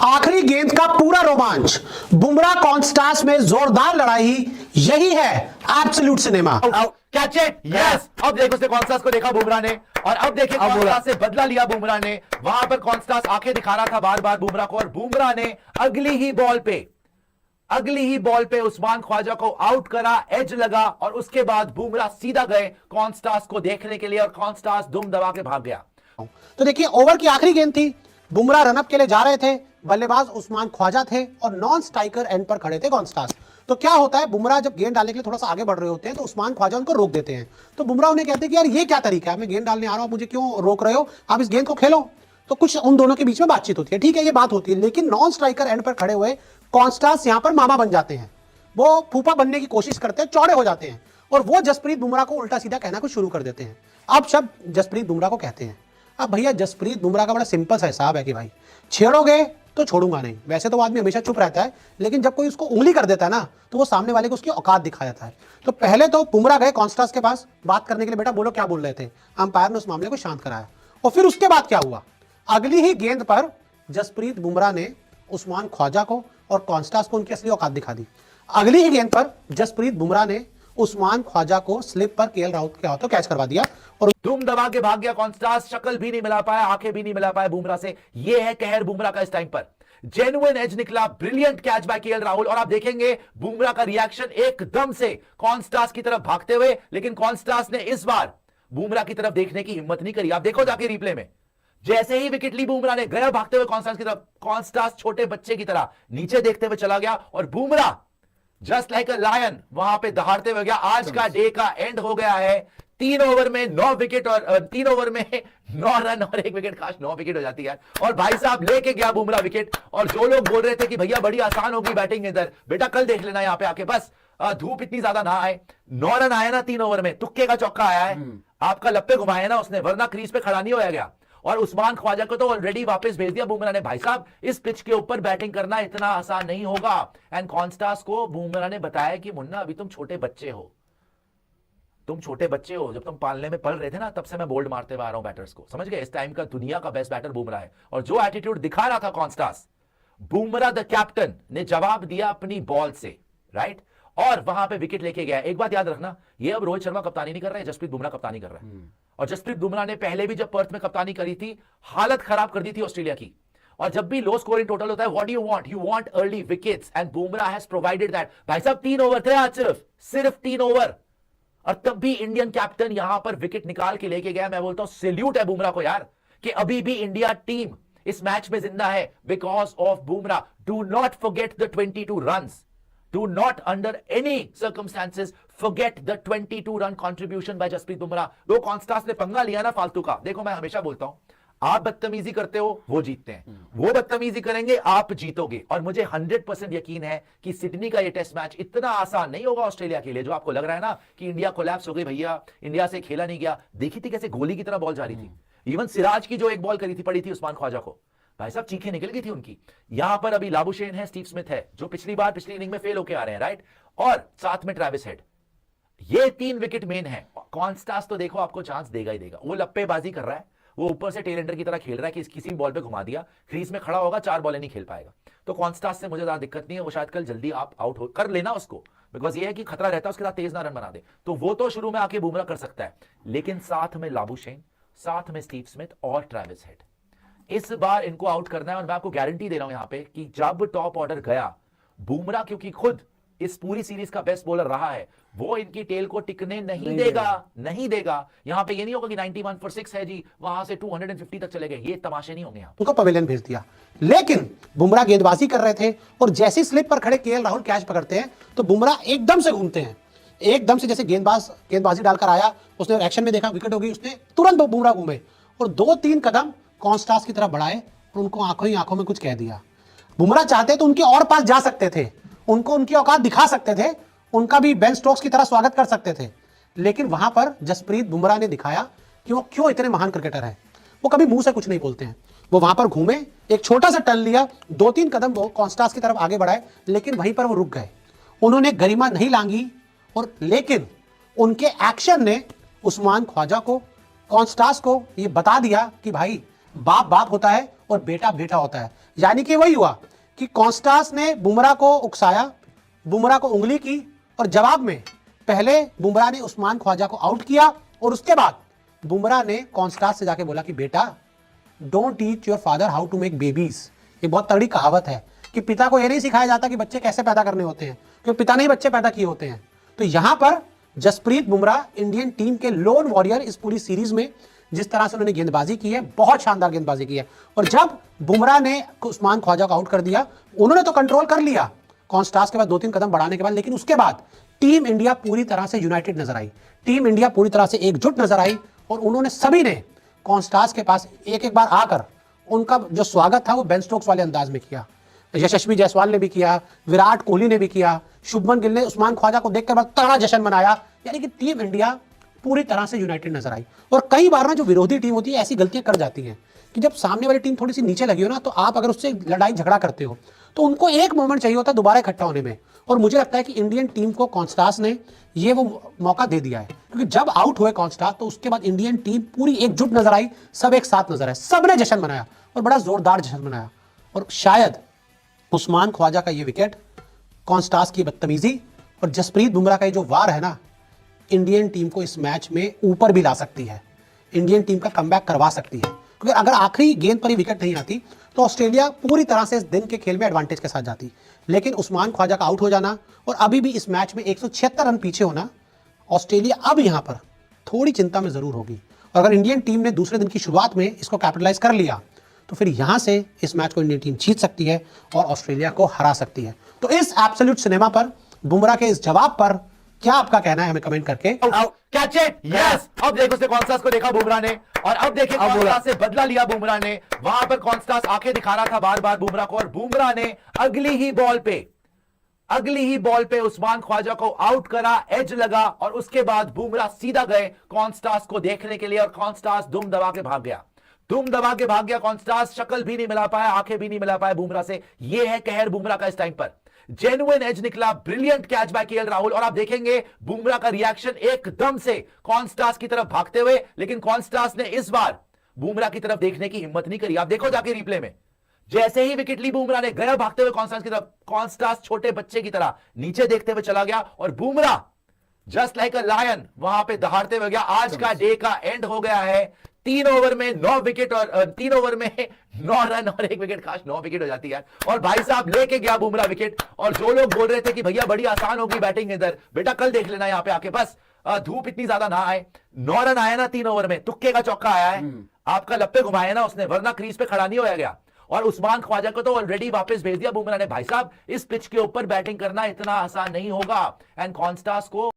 आखिरी गेंद का पूरा रोमांच, बुमराह कॉन्स्टास में जोरदार लड़ाई, यही है absolute cinema. Catch it, yes. अब देखो उसने कॉन्स्टास को देखा बुमराह ने, और अब देखिए कॉन्स्टास से बदला लिया बुमराह ने। वहां पर कॉन्स्टास आंखें दिखा रहा था बार बार बुमराह को, और बुमराह ने अगली ही बॉल पे उस्मान ख्वाजा को आउट करा, एज लगा, और उसके बाद बुमराह सीधा गए कॉन्स्टास को देखने के लिए, और कॉन्स्टास दुम दबा के भाग गया। तो देखिए, ओवर की आखिरी गेंद थी, बुमराह रनअप के लिए जा रहे थे, बल्लेबाज उस्मान ख्वाजा थे और नॉन स्ट्राइकर एंड पर खड़े थे कॉन्स्टास। तो क्या होता है, बुमराह जब गेंद डालने के लिए थोड़ा सा आगे बढ़ रहे होते हैं तो उस्मान ख्वाजा उनको रोक देते हैं। तो बुमराह उन्हें कहते हैं कि यार ये क्या तरीका है, मैं गेंद डालने आ रहा हूं, मुझे क्यों रोक रहे हो, आप इस गेंद को खेलो। तो कुछ उन दोनों के बीच में बातचीत होती है, ठीक है, ये बात होती है, लेकिन नॉन स्ट्राइकर एंड पर खड़े हुए कॉन्स्टास यहां पर मामा बन जाते हैं, वो फूफा बनने की कोशिश करते हैं, चौड़े हो जाते हैं, और वो जसप्रीत बुमराह को उल्टा सीधा कहना कुछ शुरू कर देते हैं। अब शब्द जसप्रीत बुमराह को कहते हैं। अब भैया जसप्रीत बुमराह का बड़ा सिंपल सा हिसाब है कि भाई छेड़ोगे तो छोड़ूंगा नहीं। वैसे तो वो आदमी हमेशा चुप रहता है, लेकिन जब कोई उसको उंगली कर देता है ना, तो वो सामने वाले को उसकी औकात दिखा जाता है। तो पहले तो बुमराह गए कॉन्स्टास के पास बात करने के लिए, बेटा बोलो क्या बोल रहे थे। अंपायर ने उस मामले को शांत कराया, और फिर उसके बाद क्या हुआ, अगली ही गेंद पर जसप्रीत बुमराह ने उस्मान ख्वाजा को और कॉन्स्टास को उनकी असली औकात दिखा दी। अगली ही गेंद पर जसप्रीत बुमराह ने उस्मान ख्वाजा को स्लिप पर केएल राहुल के हाथों कैच करवा दिया, और दुम दबा के भाग गया कॉन्स्टास। शक्ल भी नहीं मिला पाया, आंखें भी नहीं मिला पाया बुमराह से। यह है कहर बुमराह का इस टाइम पर। जेन्युइन एज निकला, brilliant catch by KL Rahul, और आप देखेंगे बुमराह का रिएक्शन एकदम से कॉन्स्टास की तरफ भागते हुए, लेकिन कॉन्स्टास ने इस बार बुमराह की तरफ देखने की हिम्मत नहीं करी। आप देखो जाके रिप्ले में, जैसे ही विकेट ली बुमराह ने, गया भागते हुए कॉन्स्टास की तरफ, कॉन्स्टास छोटे बच्चे की तरह नीचे देखते हुए चला गया, और Bumrah just like a lion वहां पे दहाड़ते हुए गया। आज का डे का एंड हो गया है। 3 ओवर में 9 विकेट, और 3 ओवर में 9 रन और 1 विकेट, खास 9 विकेट हो जाती है। और भाई साहब लेके गया बुमराह विकेट। और जो लोग बोल रहे थे कि भैया बड़ी आसान होगी बैटिंग इधर, बेटा कल देख लेना यहाँ पे आके, बस धूप इतनी ज्यादा ना आए। 9 रन आया ना 3 ओवर में, तुक्के का चौका आया है, आपका लप्पे घुमाया ना उसने, वरना क्रीज पे खड़ा नहीं होया गया। और उस्मान ख्वाजा को तो ऑलरेडी वापस भेज दिया बुमराह ने। भाई साहब इस पिच के ऊपर बैटिंग करना इतना आसान नहीं होगा। एंड कॉन्स्टास को बुमराह ने बताया कि मुन्ना अभी तुम छोटे बच्चे हो, जब तुम पालने में पल रहे थे ना, तब से मैं बोल्ड मारते हुए आ रहा हूं बैटर्स को, समझ गए। इस टाइम का दुनिया का बेस्ट बैटर बुमराह है, और जो एटीट्यूड दिखा रहा था कॉन्स्टास, बुमराह द कैप्टन ने जवाब दिया अपनी बॉल से, राइट, और वहां पे विकेट लेके गया। एक बात याद रखना, ये अब रोहित शर्मा कप्तानी नहीं कर रहा है, जसप्रीत बुमराह कप्तानी कर रहा है। और जसप्रीत बुमराह ने पहले भी जब पर्थ में कप्तानी करी थी, हालत खराब कर दी थी ऑस्ट्रेलिया की। और जब भी लो स्कोरिंग टोटल होता है, what do you want early wickets, and Bumrah has provided that. भाई साहब 3 ओवर थे आज, सिर्फ 3 ओवर, और तब भी इंडियन कैप्टन यहां पर विकेट निकाल के लेके गया। मैं बोलता हूं सैल्यूट है बुमराह को यार, कि अभी भी इंडिया टीम इस मैच में जिंदा है because of Bumrah. Do not forget the 22 runs, do not under any circumstances forget the 22 run contribution by Jasprit Bumrah. वो कॉन्स्टास ने पंगा लिया ना फालतू का, देखो मैं हमेशा बोलता हूं, आप बदतमीजी करते हो वो जीतते हैं, वो बदतमीजी करेंगे आप जीतोगे। और मुझे 100% यकीन है कि सिडनी का ये टेस्ट मैच इतना आसान नहीं होगा ऑस्ट्रेलिया के लिए। जो आपको लग रहा है ना कि इंडिया कोलैप्स हो गई, भैया इंडिया से खेला नहीं गया, देखी थी कैसे गोली की तरह बॉल जा रही थी। इवन सिराज की जो एक बॉल करी थी, पड़ी थी उस्मान ख्वाजा को, भाई साहब चीखें निकल गई थी उनकी। यहां पर अभी लाबुशेन है, स्टीव स्मिथ है, जो पिछली इनिंग में फेल होके आ रहे हैं, राइट, और साथ में ट्रेविस हेड। ये 3 विकेट मेन है। कॉन्स्टास तो देखो आपको चांस देगा ही देगा, वो लप्पेबाजी कर रहा है, वो ऊपर से टेल एंडर की तरह खेल रहा है कि किसी बॉल पे घुमा दिया, क्रीज में खड़ा होगा, 4 बॉलें नहीं खेल पाएगा। तो कॉन्स्टास से मुझे ज्यादा दिक्कत नहीं है, वो शायद कल जल्दी आप आउट हो कर लेना उसको, बिकॉज ये है कि खतरा रहता है उसके साथ तेज ना रन बना दे, तो वो तो शुरू में आके बुमराह कर सकता है, लेकिन साथ में लाबुशेन, साथ में स्टीव स्मिथ और ट्रेविस हेड, इस बार इनको आउट करना है। और मैं आपको गारंटी दे रहा हूं यहां पे कि जब टॉप ऑर्डर गया, बुमराह क्योंकि खुद इस पूरी सीरीज का बेस्ट बॉलर रहा है, वो इनकी टेल को टिकने नहीं देगा। यहां पे ये नहीं होगा कि 91 for 6 है जी, वहां से 250 तक चले गए, ये तमाशे नहीं होंगे यहां। उनको पवेलियन भेज दिया, लेकिन बुमराह गेंदबाजी कर रहे थे, और जैसी स्लिप पर खड़े केएल राहुल कैच पकड़ते हैं तो बुमराह एकदम से घूमते हैं, एकदम से जैसे गेंदबाजी डालकर आया, उसने एक्शन में देखा विकेट हो गई, उसने तुरंत बुमराह घूमे और 2-3 कदम कॉन्स्टास की तरफ बढ़ाए और उनको आंखों ही आंखों में कुछ कह दिया। बुमराह चाहते तो उनके और पास जा सकते थे, उनको उनकी औकात दिखा सकते थे, उनका भी बेन स्टोक्स की तरह स्वागत कर सकते थे, लेकिन वहां पर जसप्रीत बुमराह ने दिखाया कि वो क्यों इतने महान क्रिकेटर हैं। वो कभी मुंह से कुछ नहीं बोलते हैं, वो वहां पर घूमे, एक छोटा सा टर्न लिया, 2-3 कदम वो कॉन्स्टास की तरफ आगे बढ़ाए, लेकिन वहीं पर वो रुक गए। उन्होंने गरिमा नहीं लांगी, और लेकिन उनके एक्शन ने उस्मान ख्वाजा को, कॉन्स्टास को ये बता दिया कि भाई बाप बाप होता है और बेटा बेटा होता है। यानी कि वही हुआ कि कॉन्स्टास ने बुमराह को उकसाया, बुमराह को उंगली की, और जवाब में पहले बुमराह ने उस्मान ख्वाजा को आउट किया और उसके बाद बुमराह ने कॉन्स्टास से जाके बोला कि बेटा don't teach your father how to make babies. ये बहुत तगड़ी कहावत है कि पिता को यह नहीं सिखाया जाता कि बच्चे कैसे पैदा करने होते हैं, क्योंकि पिता ने ही बच्चे पैदा किए होते हैं। तो यहां पर जसप्रीत बुमराह इंडियन टीम के लोन वॉरियर इस पूरी सीरीज में, जिस तरह से उन्होंने गेंदबाजी की है, बहुत शानदार गेंदबाजी की है। और जब बुमराह ने उस्मान ख्वाजा को आउट कर दिया, उन्होंने तो कंट्रोल कर लिया कॉन्स्टास के बाद 2-3 कदम बढ़ाने के बाद, लेकिन उसके बाद टीम इंडिया पूरी तरह से यूनाइटेड नजर आई, टीम इंडिया पूरी तरह से एकजुट नजर आई। और उन्होंने सभी ने कॉन्स्टास के पास एक एक बार आकर उनका जो स्वागत था वो बेन स्टोक्स वाले अंदाज में किया। यशस्वी जायसवाल ने भी किया, विराट कोहली ने भी किया, शुभमन गिल ने उस्मान ख्वाजा को देखकर बड़ा तगड़ा जश्न मनाया। यानी कि टीम इंडिया पूरी तरह से यूनाइटेड नजर आई। और कई बार ना जो विरोधी टीम होती है ऐसी गलतियां कर जाती हैं कि जब सामने वाली टीम थोड़ी सी नीचे लगी हो ना, तो आप अगर उससे लड़ाई झगड़ा करते हो तो उनको एक मोमेंट चाहिए होता है दोबारा इकट्ठा होने में। और मुझे लगता है कि इंडियन टीम को कॉन्स्टास ने ये वो मौका दे दिया है, क्योंकि जब आउट हुए कॉन्स्टास तो उसके बाद इंडियन टीम पूरी एकजुट नजर आई, सब एक साथ नजर आए, सबने जश्न मनाया और बड़ा जोरदार जश्न मनाया। और शायद उस्मान ख्वाजा का ये विकेट, कॉन्स्टास की बदतमीजी और जसप्रीत बुमराह का ये जो वार है ना, इंडियन टीम को इस मैच में ऊपर भी ला सकती है, इंडियन टीम का कमबैक करवा सकती है। क्योंकि अगर आखिरी गेंद पर ही विकेट नहीं आती तो ऑस्ट्रेलिया पूरी तरह से इस दिन के खेल में एडवांटेज के साथ जाती। लेकिन उस्मान ख्वाजा का आउट हो जाना और अभी भी इस मैच में 176 रन पीछे होना, ऑस्ट्रेलिया अब यहां पर थोड़ी चिंता में जरूर होगी। और अगर इंडियन टीम ने दूसरे दिन की शुरुआत में इसको कैपिटलाइज कर लिया तो फिर यहां से इस मैच को इंडियन टीम जीत सकती है और ऑस्ट्रेलिया को हरा सकती है। तो इस एब्सोल्यूट सिनेमा पर, बुमराह के इस जवाब पर क्या आपका कहना है, हमें कमेंट करके। Catch it, yes. अब देखो उसने कॉन्स्टास को देखा बुमराह ने, और अब देखिए कॉन्स्टास से बदला लिया बुमराह ने। वहां पर कॉन्स्टास आंखें दिखा रहा था बार बार बुमराह को, और बुमराह ने अगली ही बॉल पे उस्मान ख्वाजा को आउट करा, एज लगा, और उसके बाद बुमराह सीधा गए कॉन्स्टास को देखने के लिए, और कॉन्स्टास दुम दबा के भाग गया। कॉन्स्टास शक्ल भी नहीं मिला पाया, आंखें भी नहीं मिला पाया बुमराह से। यह है कहर बुमराह का इस टाइम पर। जेन्युइन एज निकला, brilliant catch by KL Rahul, और आप देखेंगे बुमराह का रिएक्शन एकदम से कॉन्स्टास की तरफ भागते हुए, लेकिन कॉन्स्टास ने इस बार बुमराह की तरफ देखने की हिम्मत नहीं करी। आप देखो जाके रिप्ले में, जैसे ही विकेट ली बुमराह ने, गया भागते हुए कॉन्स्टास की तरफ, कॉन्स्टास छोटे बच्चे की तरह नीचे देखते हुए चला गया, और Bumrah just like a lion वहां पे दहाड़ते हुए गया। आज का डे का एंड हो गया है। 3 ओवर में 9 विकेट, और 3 ओवर में 9 रन और 1 विकेट, काश 9 विकेट हो जाती है। और भाई साहब लेके गया बुमराह विकेट। और जो लोग बोल रहे थे कि भैया बड़ी आसान होगी बैटिंग इधर, बेटा कल देख लेना यहां पे आके, बस धूप इतनी ज्यादा ना आए। 9 रन आया ना 3 ओवर में, तुक्के का चौका आया है, आपका लप्पे घुमाया ना उसने, वरना क्रीज पे खड़ा नहीं होया गया। और उस्मान ख्वाजा को तो ऑलरेडी वापस भेज दिया बुमराह ने। भाई साहब इस पिच के ऊपर बैटिंग करना इतना आसान नहीं होगा, एंड कॉन्स्टास को